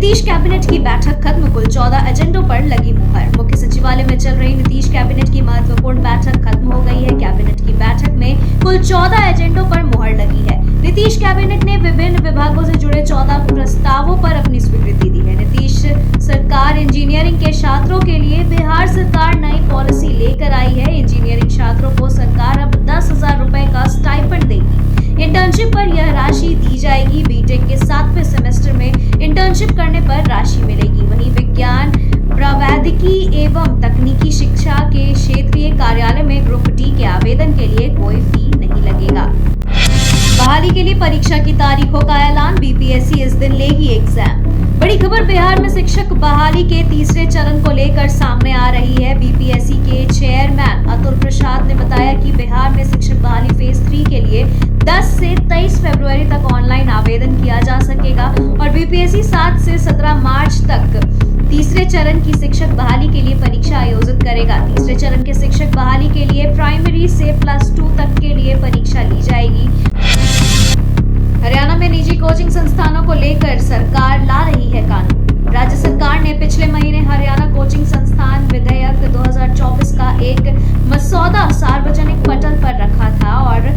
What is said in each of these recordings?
Nitish cabinet की बैठक खत्म, कुल 14 एजेंडों पर लगी मुहर। मुख्य सचिवालय में चल रही नीतीश कैबिनेट की महत्वपूर्ण बैठक खत्म हो गई है। कैबिनेट की बैठक में कुल 14 एजेंडों पर मुहर लगी है। नीतीश कैबिनेट ने विभिन्न विभागों से जुड़े 14 प्रस्तावों पर अपनी स्वीकृति दी है। नीतीश सरकार इंजीनियरिंग के छात्रों के लिए बिहार सरकार नई पॉलिसी लेकर आई है। इंजीनियरिंग छात्रों को सरकार अब 10,000 रुपए का स्टाइपेंड देगी। इंटर्नशिप पर यह राशि दी जाएगी। बीटेक के 7वें सेमेस्टर में इंटर्नशिप करने पर राशि मिलेगी। वहीं विज्ञान, प्रौद्योगिकी एवं तकनीकी शिक्षा के क्षेत्रीय कार्यालय में ग्रुप डी के आवेदन के लिए कोई फी नहीं लगेगा। बहाली के लिए परीक्षा की तारीखों का ऐलान, बीपीएससी इस दिन लेगी एग्जाम। बड़ी खबर बिहार में शिक्षक बहाली के तीसरे चरण को लेकर सामने आ रही है। बीपीएससी के चेयरमैन अतुल प्रसाद ने बताया कि बिहार में शिक्षक बहाली फेज 3 के लिए 10 से 23 फरवरी तक ऑनलाइन आवेदन किया जा सकेगा और बीपीएससी 7 से 17 मार्च तक तीसरे चरण की शिक्षक बहाली के लिए परीक्षा आयोजित करेगा। तीसरे चरण के शिक्षक बहाली के लिए प्राइमरी से +2 तक के लिए परीक्षा ली जाएगी। हरियाणा में निजी कोचिंग संस्थानों को लेकर सरकार ला रही है कानून। राज्य सरकार ने पिछले महीने हरियाणा कोचिंग संस्थान विधेयक 2024 का एक मसौदा सार्वजनिक पटल पर रखा था और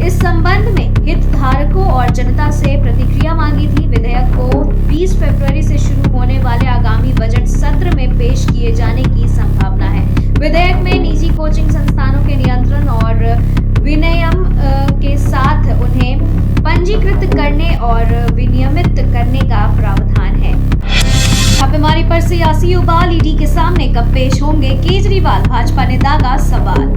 इस संबंध में हितधारकों और जनता से प्रतिक्रिया मांगी थी। विधेयक को 20 फरवरी से शुरू होने वाले आगामी बजट सत्र में पेश किए जाने की संभावना है। विधेयक में निजी कोचिंग संस्थानों के नियंत्रण और विनियमन के साथ उन्हें पंजीकृत करने और विनियमित करने का प्रावधान है। छापेमारी पर सियासी उबाल, ईडी के सामने कब पेश होंगे केजरीवाल, भाजपा ने दागा सवाल।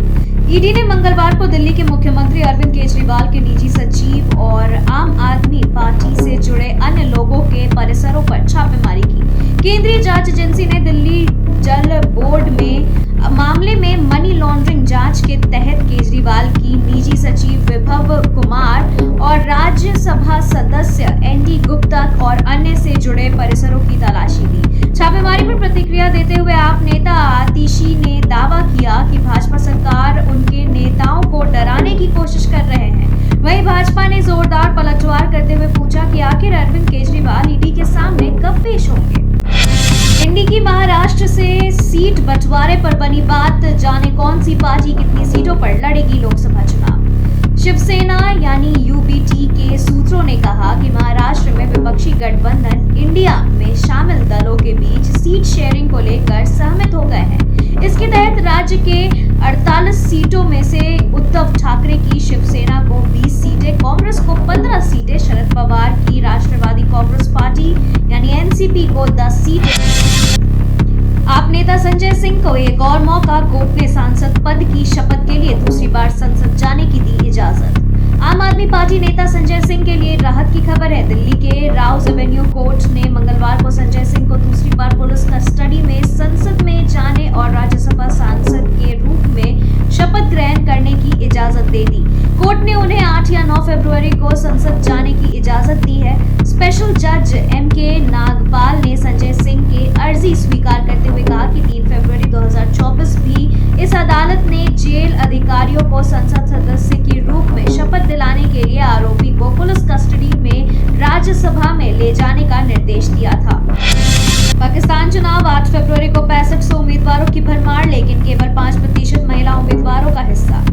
ईडी ने मंगलवार को दिल्ली के मुख्यमंत्री अरविंद केजरीवाल के निजी सचिव और आम आदमी पार्टी से जुड़े अन्य लोगों के परिसरों पर छापेमारी की। केंद्रीय जांच एजेंसी ने दिल्ली जल बोर्ड में मामले में मनी लॉन्ड्रिंग जांच के तहत केजरीवाल की निजी सचिव विभव कुमार और राज्यसभा सदस्य एनडी गुप्ता और अन्य से जुड़े परिसरों की तलाशी ली। छापेमारी पर प्रतिक्रिया देते हुए आप नेता आतिशी ने दावा किया कि भाजपा सरकार उनके नेताओं को डराने की कोशिश कर रहे हैं। वहीं भाजपा ने जोरदार पलटवार करते हुए पूछा कि आखिर अरविंद केजरीवाल ईडी के सामने कब पेश होंगे। इंडी की महाराष्ट्र से सीट बंटवारे पर बनी बात, जाने कौन सी पार्टी कितनी सीटों पर लड़ेगी लोकसभा चुनाव। शिवसेना यानी यूबीटी के सूत्रों ने कहा कि महाराष्ट्र में विपक्षी गठबंधन इंडिया में शामिल दलों के बीच सीट शेयरिंग को लेकर सहमत हो गए हैं। इसके तहत राज्य के 48 सीटों में से उद्धव ठाकरे की शिवसेना को 20 सीटें, कांग्रेस को 15 सीटें, शरद पवार की राष्ट्रवादी कांग्रेस पार्टी यानी एनसीपी को 10 सीटें। आप नेता संजय सिंह को एक और मौका, कोर्ट ने सांसद पद की शपथ के लिए दूसरी बार संसद जाने की दी इजाजत। आम आदमी पार्टी नेता संजय सिंह के लिए राहत की खबर है। दिल्ली के राउज एवेन्यू कोर्ट ने मंगलवार को संजय सिंह को दूसरी बार पुलिस कस्टडी में संसद में जाने और राज्यसभा सांसद के रूप में शपथ ग्रहण करने की इजाजत दे दी। कोर्ट ने उन्हें 8 या 9 फरवरी को संसद जाने की इजाजत दी है। स्पेशल जज एमके नागपाल ने संजय सिंह की अर्जी स्वीकार करते हुए कहा कि 3 फरवरी 2024 भी इस अदालत ने जेल अधिकारियों को संसद सदस्य के रूप में शपथ दिलाने के लिए आरोपी को पुलिस कस्टडी में राज्यसभा में ले जाने का निर्देश दिया था। पाकिस्तान चुनाव, 8 फरवरी को 6500 उम्मीदवारों की भरमार, लेकिन केवल 5% महिला उम्मीदवारों का हिस्सा।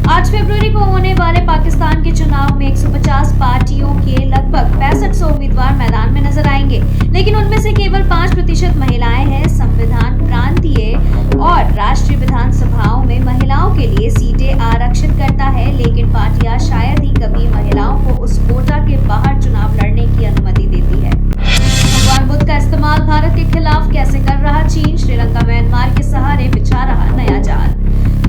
8 फरवरी को होने वाले पाकिस्तान के चुनाव में 150 पार्टियों के लगभग 6500 उम्मीदवार मैदान में नजर आएंगे, लेकिन उनमें से केवल 5% महिलाएं हैं। संविधान प्रांतीय और राष्ट्रीय विधानसभाओं में महिलाओं के लिए सीटें आरक्षित करता है, लेकिन पार्टियां शायद ही कभी महिलाओं को उस कोटा के बाहर चुनाव लड़ने की अनुमति देती है। भगवान बुद्ध का इस्तेमाल भारत के खिलाफ कैसे कर रहा चीन, श्रीलंका म्यांमार के सहारे बिछा रहा नया जाल।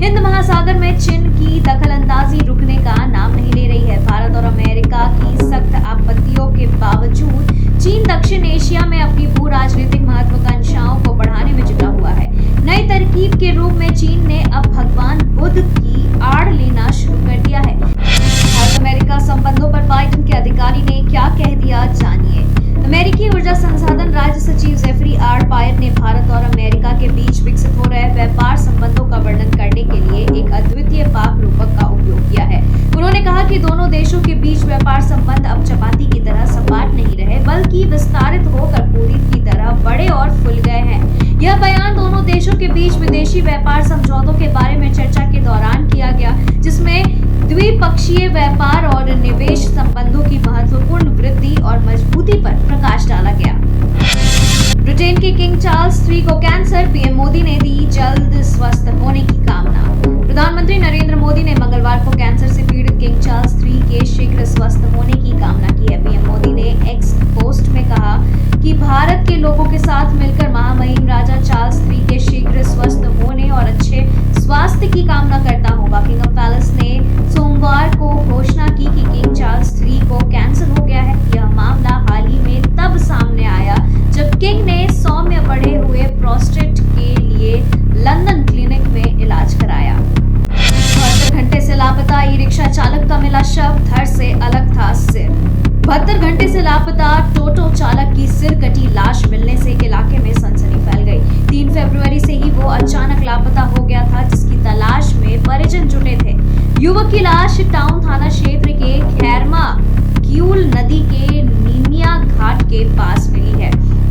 हिंद महासागर में चीन की दखलंदाजी रुकने का नाम नहीं ले रही है। भारत और अमेरिका की सख्त आपत्तियों के बावजूद चीन दक्षिण एशिया में अपनी भू राजनीतिक महत्वाकांक्षाओं को बढ़ाने में जुटा हुआ है। नई तरकीब के रूप में चीन ने अब भगवान बुद्ध की आड़ लेना शुरू कर दिया है। भारत अमेरिका संबंधों पर बाइडेन के अधिकारी ने क्या कह दिया, जानिए। अमेरिकी ऊर्जा संसाधन राज्य सचिव जेफरी आर पायर ने भारत और अमेरिका के बीच विकसित हो रहे व्यापार संबंधों का वर्णन करने के लिए एक अद्वितीय पाक रूपक का उपयोग किया है। उन्होंने कहा कि दोनों देशों के बीच व्यापार संबंध अब चपाती की तरह सपाट नहीं रहे, बल्कि विस्तारित होकर विदेशी व्यापार समझौतों के बारे में चर्चा के दौरान किया गया, जिसमें द्विपक्षीय व्यापार और निवेश संबंधों की महत्वपूर्ण वृद्धि और मजबूती पर प्रकाश डाला गया। ब्रिटेन के किंग चार्ल्स III को कैंसर, पीएम मोदी ने दी जल्द स्वस्थ होने की कामना। प्रधानमंत्री नरेंद्र मोदी ने मंगलवार को कैंसर से पीड़ित किंग चार्ल्स III के शीघ्र स्वस्थ होने की कामना की है। पीएम मोदी ने एक्स पोस्ट में कहा कि भारत के लोगों के साथ मिलकर महामहिम राजा चार्ल्स III के शीघ्र स्वस्थ होने और अच्छे स्वास्थ्य की कामना करता हूं। बकिंघम पैलेस ने सोमवार को घोषणा की कि किंग चार्ल्स III को कैंसर हो गया है। यह मामला हाल ही में तब सामने आया जब किंग ने सौम्य बढ़े हुए प्रोस्टेट के लिए लंदन क्लिनिक में इलाज कराया। 72 घंटे से लापता ई रिक्शा चालक का मिला शव, धड़ से अलग था सिर। 72 घंटे से लापता टोटो चालक की सिर कटी लाश मिलने से इलाके में सनसनी फैल गई। 3 फरवरी से ही वो अचानक लापता हो गया था, जिसकी तलाश में परिजन जुटे थे। युवक की लाश टाउन थाना क्षेत्र के खैरमा क्यूल नदी के नीमिया घाट के पास मिली है।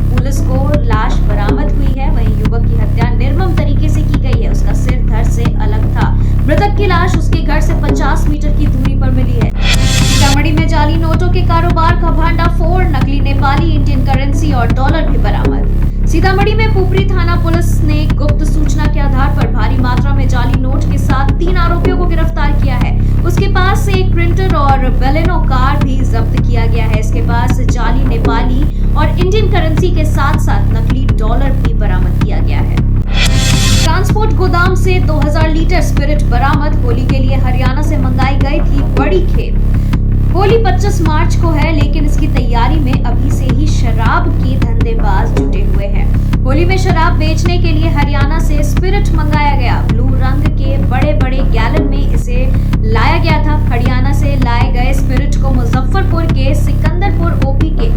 पुलिस को लाश बरामद हुई है। वहीं युवक की हत्या निर्मम तरीके से की गई है। उसका सिर धड़ से अलग था। मृतक की लाश उसके घर से 50 मीटर की दूरी पर मिली है। सीतामढ़ी में जाली नोटों के कारोबार का भांडाफोड़, नकली नेपाली इंडियन करेंसी और डॉलर भी बरामद। सीतामढ़ी में पुपरी थाना पुलिस ने गुप्त सूचना के आधार पर भारी मात्रा में जाली नोट के साथ 3 आरोपियों को गिरफ्तार किया है। उसके पास से एक प्रिंटर और बेलेनो कार भी जब्त किया गया है। इसके पास जाली नेपाली और इंडियन करेंसी के साथ साथ नकली डॉलर भी बरामद किया गया है। ट्रांसपोर्ट गोदाम से 2000 लीटर स्पिरिट बरामद। होली के लिए हरियाणा से मंगाई गई थी बड़ी खेप। होली 25 मार्च को है, लेकिन इसकी तैयारी में अभी से ही शराब के धंधेबाज जुटे हुए हैं। होली में शराब बेचने के लिए हरियाणा से स्पिरिट मंगाया गया। ब्लू रंग के बड़े बड़े गैलन में इसे लाया गया था। हरियाणा से लाए गए स्पिरिट को मुजफ्फरपुर के सिकंदरपुर ओपी के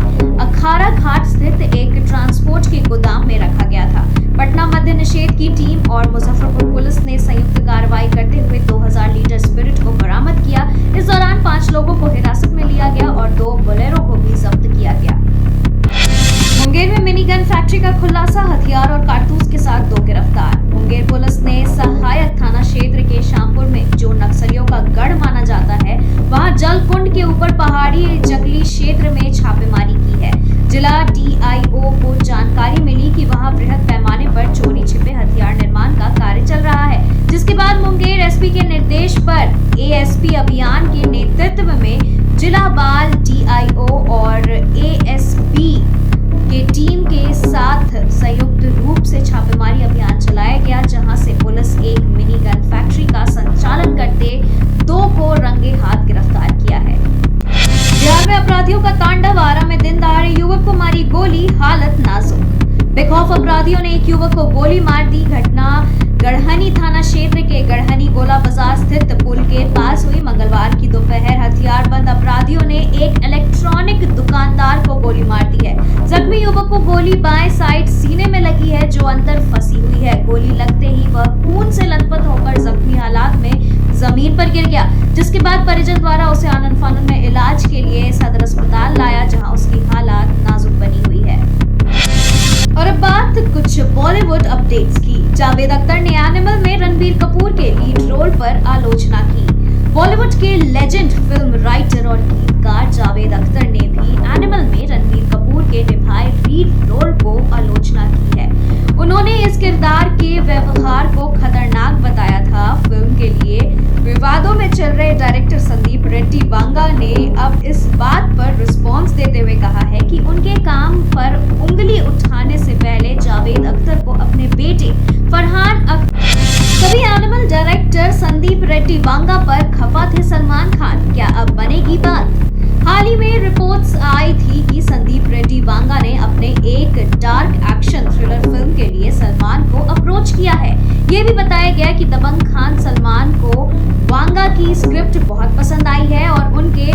अखाड़ा घाट स्थित एक ट्रांसपोर्ट के गोदाम में रखा गया था। पटना मद्य निषेध की टीम और मुजफ्फरपुर पुलिस ने संयुक्त कार्रवाई करते हुए 2000 लीटर स्पिरिट को बरामद किया। इस दौरान 5 लोगों को हिरासत में लिया गया और 2 बोलेरो को भी जब्त किया गया। मुंगेर में मिनी गन फैक्ट्री का खुलासा, हथियार और कारतूस के साथ 2 गिरफ्तार। मुंगेर पुलिस ने सहायक थाना क्षेत्र के शामपुर में, जो नक्सलियों का गढ़ माना जाता है, वहां जलकुंड के ऊपर पहाड़ी जंगली क्षेत्र में छापेमारी की है। जिला DIO को जानकारी मिली कि वहां बृहद पैमाने पर चोरी छिपे हथियार निर्माण का कार्य चल रहा है, जिसके बाद मुंगेर SP के निर्देश पर ASP अभियान के नेतृत्व में जिला बाल DIO और ASP के टीम के साथ संयुक्त रूप से छापेमारी अभियान चलाया गया, जहां से पुलिस एक मिनी गन फैक्ट्री का संचालन करते 2 को रंगे हाथ गिरफ्तार किया है। बिहार में अपराधियों का तांडव, आरा में दिन दहाड़े युवक को मारी गोली, हालत नाजुक। बेखौफ अपराधियों ने एक युवक को गोली मार दी। घटना गढ़हनी थाना क्षेत्र के गढ़हनी गोला बाजार स्थित पुल के पास हुई। मंगलवार की दोपहर हथियारबंद अपराधियों ने एक इलेक्ट्रॉनिक दुकानदार को गोली मार दी है। जख्मी युवक को गोली बाएं साइड सीने में लगी है, जो अंदर फंसी हुई है। गोली लगते ही वह खून से लथपथ होकर जख्मी हालात में जमीन पर गिर गया, जिसके बाद परिजन द्वारा उसे आनन फानन में इलाज के लिए सदर अस्पताल लाया, जहां उसकी हालात नाजुक बनी हुई है। और अब बात कुछ बॉलीवुड अपडेट्स की। जावेद अख्तर ने एनिमल में रणबीर कपूर के लीड रोल पर आलोचना की। बॉलीवुड के लेजेंड फिल्म राइटर और गीतकार जावेद अख्तर ने भी एनिमल में रणबीर कपूर के निभाए लीड रोल को आलोचना की है। उन्होंने इस किरदार के व्यवहार को खतरनाक बताया था। फिल्म के लिए विवादों में चल रहे डायरेक्टर संदीप रेड्डी वांगा ने अब इस बात पर रिस्पॉन्स देते हुए कहा है कि उनके काम पर उंगली उठाने से पहले जावेद अख्तर को अपने बेटे फरहान अख्तर सभी एनिमल डायरेक्टर संदीप रेड्डी वांगा पर खफा थे सलमान खान। क्या अब बनेगी बात? हाल ही में रिपोर्ट्स आई थी कि संदीप रेड्डी वांगा ने अपने एक डार्क एक्शन थ्रिलर फिल्म के लिए सलमान को अप्रोच किया है। ये भी बताया गया कि दबंग खान सलमान को वांगा की स्क्रिप्ट बहुत पसंद आई है और उनके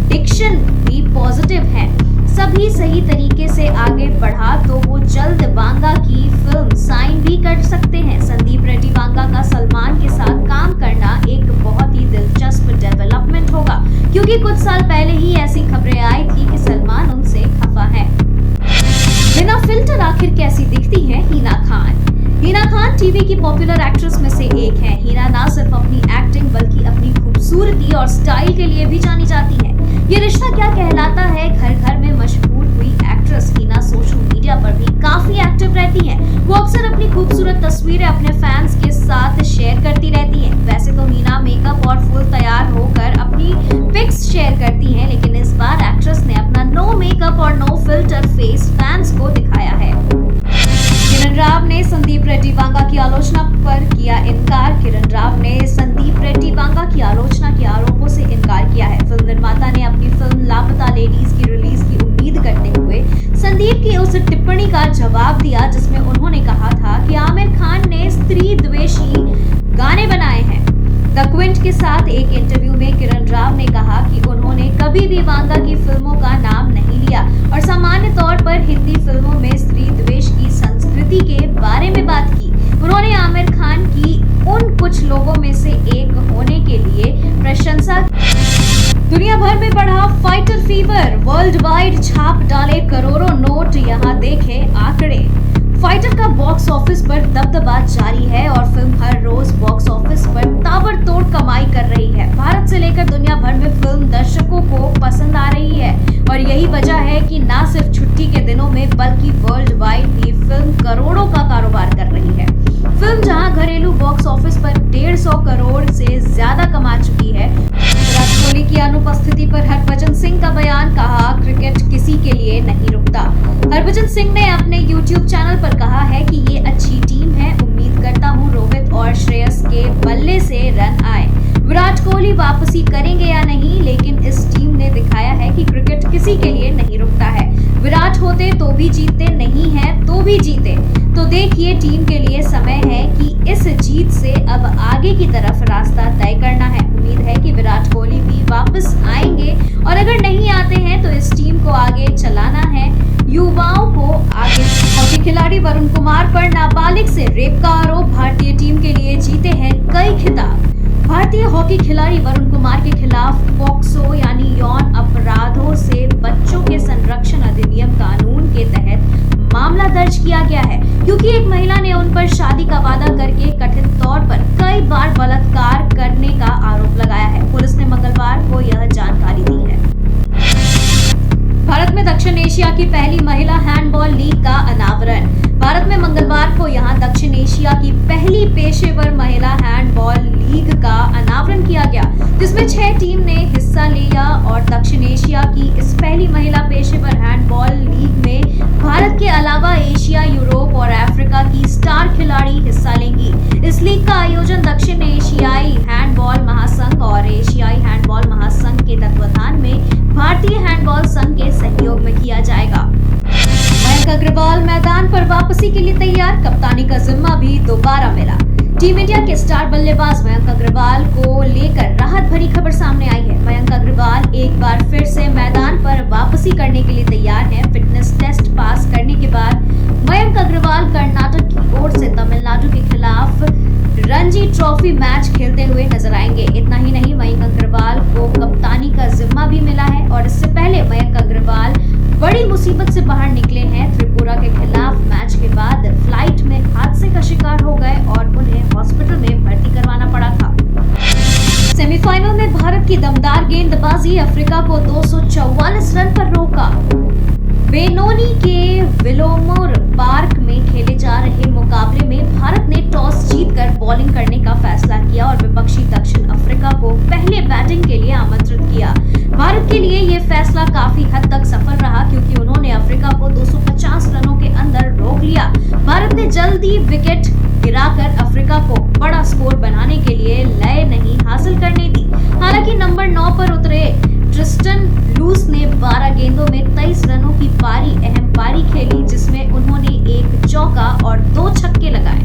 डिक्शन भी पॉजिटिव है। सभी सही तरीके से आगे बढ़ा तो वो जल्द वांगा की फिल्म साइन भी कर सकते हैं। संदीप रेड्डी वांगा का सलमान के साथ काम करना एक बहुत ही दिलचस्प डेवलपमेंट होगा, क्योंकि कुछ साल पहले ही ऐसी खबरें आई थी कि सलमान उनसे खफा है। बिना फिल्टर आखिर कैसी दिखती हैं हिना खान? हिना खान टीवी की पॉपुलर एक्ट्रेस में से एक हैं। हिना ना सिर्फ अपनी एक्टिंग बल्कि अपनी खूबसूरती और स्टाइल के लिए भी जानी जाती हैं। ये रिश्ता क्या कहलाता है घर घर में मशहूर हुई एक्ट्रेस हिना सोशल मीडिया पर भी काफी एक्टिव रहती हैं। वो अक्सर अपनी खूबसूरत तस्वीरें अपने फैंस के साथ शेयर करती रहती हैं। वैसे तो हिना मेकअप और फुल तैयार होकर अपनी पिक्स शेयर करती हैं, लेकिन इस बार एक्ट्रेस ने अपना नो मेकअप और नो फिल्टर फेस फैंस को दिखाया है। किरण राव ने संदीप रेड्डी वांगा की आलोचना पर किया इनकार। किरण राव ने संदीप रेड्डी वांगा की आलोचना के आरोपों से इनकार किया है। फिल्म निर्माता ने अपनी फिल्म लापता लेडीज की रिलीज की उम्मीद करते हुए संदीप की उस टिप्पणी का जवाब दिया जिसमें उन्होंने कहा था कि आमिर खान ने स्त्री द्वेषी गाने बनाए हैं। द क्विंट के साथ एक इंटरव्यू में किरण राव ने कहा कि उन्होंने कभी भी वांगा की फिल्मों का नाम नहीं लिया और सामान्य तौर पर हिंदी फिल्मों में स्त्री द्वेष की संस्कृति के बारे में बात की। उन्होंने आमिर खान की उन कुछ लोगों में से एक होने के लिए प्रशंसा। दुनिया भर में बढ़ा फाइटर फीवर, वर्ल्ड वाइड छाप डाले करोड़ों नोट, यहाँ देखे आंकड़े। फाइटर का बॉक्स ऑफिस पर दबदबा जारी है और फिल्म हर रोज बॉक्स ऑफिस पर ताबड़तोड़ कमाई कर रही है। भारत से लेकर दुनिया भर में फिल्म दर्शकों को पसंद आ रही है और यही वजह है कि न सिर्फ छुट्टी के दिनों में बल्कि वर्ल्ड वाइड भी फिल्म करोड़ों का कारोबार कर रही है। फिल्म जहां घरेलू बॉक्स ऑफिस पर 150 करोड़ से ज्यादा कमा चुकी है। विराट कोहली की अनुपस्थिति पर हरभजन सिंह का बयान, कहा क्रिकेट किसी के लिए नहीं रुकता। हरभजन सिंह ने अपने YouTube चैनल पर कहा है कि ये अच्छी टीम है, उम्मीद करता हूँ रोहित और श्रेयस के बल्ले से रन आए। विराट कोहली वापसी करेंगे या नहीं, लेकिन इस टीम ने दिखाया है कि क्रिकेट किसी के लिए नहीं रुकता है। विराट होते तो भी जीतते, नहीं है तो भी जीते। तो देखिए टीम के लिए समय है कि इस जीत से अब आगे की तरफ रास्ता तय करना है। उम्मीद है कि विराट कोहली भी वापस आएंगे और अगर नहीं आते हैं तो इस टीम को आगे चलाना है, युवाओं को आगे। हॉकी खिलाड़ी वरुण कुमार पर नाबालिग से रेप का आरोप, भारतीय टीम के लिए जीते हैं कई खिताब। भारतीय हॉकी खिलाड़ी वरुण कुमार के खिलाफ पॉक्सो यानी यौन अपराधों से बच्चों के संरक्षण अधिनियम कानून के तहत मामला दर्ज किया गया है, क्योंकि एक महिला ने उन पर शादी का वादा करके कथित तौर पर कई बार बलात्कार करने का आरोप लगाया है। पुलिस ने मंगलवार को यह जानकारी दी है। भारत में दक्षिण एशिया की पहली महिला हैंडबॉल लीग का अनावरण। भारत में मंगलवार को यहां दक्षिण एशिया की पहली पेशेवर महिला हैंडबॉल लीग का अनावरण किया गया, जिसमें 6 टीम ने हिस्सा लिया और दक्षिण एशिया की इस पहली महिला पेशेवर हैंडबॉल लीग में भारत के अलावा एशिया, यूरोप और अफ्रीका की स्टार खिलाड़ी हिस्सा लेंगी। इस लीग का आयोजन दक्षिण एशियाई हैंडबॉल महासंघ और एशियाई हैंडबॉल महासंघ के तत्वावधान में भारतीय हैंडबॉल संघ के सहयोग में किया जाएगा। मयंक अग्रवाल मैदान पर वापसी के लिए तैयार, कप्तानी का जिम्मा भी दोबारा मिला। टीम इंडिया के स्टार बल्लेबाज मयंक अग्रवाल को लेकर राहत भरी खबर सामने आई है। मयंक अग्रवाल एक बार फिर से मैदान पर वापसी करने के लिए तैयार हैं। फिटनेस टेस्ट पास करने के बाद मयंक अग्रवाल कर्नाटक की ओर से तमिलनाडु के खिलाफ रणजी ट्रॉफी मैच खेलते हुए नजर आएंगे। इतना ही नहीं, मयंक अग्रवाल को कप्तानी का जिम्मा भी मिला है और इससे पहले मयंक अग्रवाल बड़ी मुसीबत से बाहर निकले हैं। त्रिपुरा के खिलाफ मैच के बाद फ्लाइट में हादसे का शिकार हो गए और उन्हें हॉस्पिटल में भर्ती करवाना पड़ा था। सेमीफाइनल में भारत की दमदार गेंदबाजी अफ्रीका को 244 रन पर रोका। बेनोनी के विलोमोर पार्क में खेले जा रहे मुकाबले में भारत ने टॉस जीतकर बॉलिंग करने का फैसला किया और विपक्षी दक्षिण अफ्रीका को पहले बैटिंग के लिए आमंत्रित किया। भारत के लिए यह फैसला काफी हद तक सफल रहा, क्योंकि उन्होंने अफ्रीका को 250 रनों के अंदर रोक लिया। भारत ने जल्दी विकेट गिराकर अफ्रीका को बड़ा स्कोर बनाने के लिए लय नहीं हासिल करने दी। हालांकि नंबर 9 पर उतरे ट्रिस्टन लूस ने 12 गेंदों में 23 रनों की अहम पारी खेली, जिसमें उन्होंने एक चौका और 2 छक्के लगाए।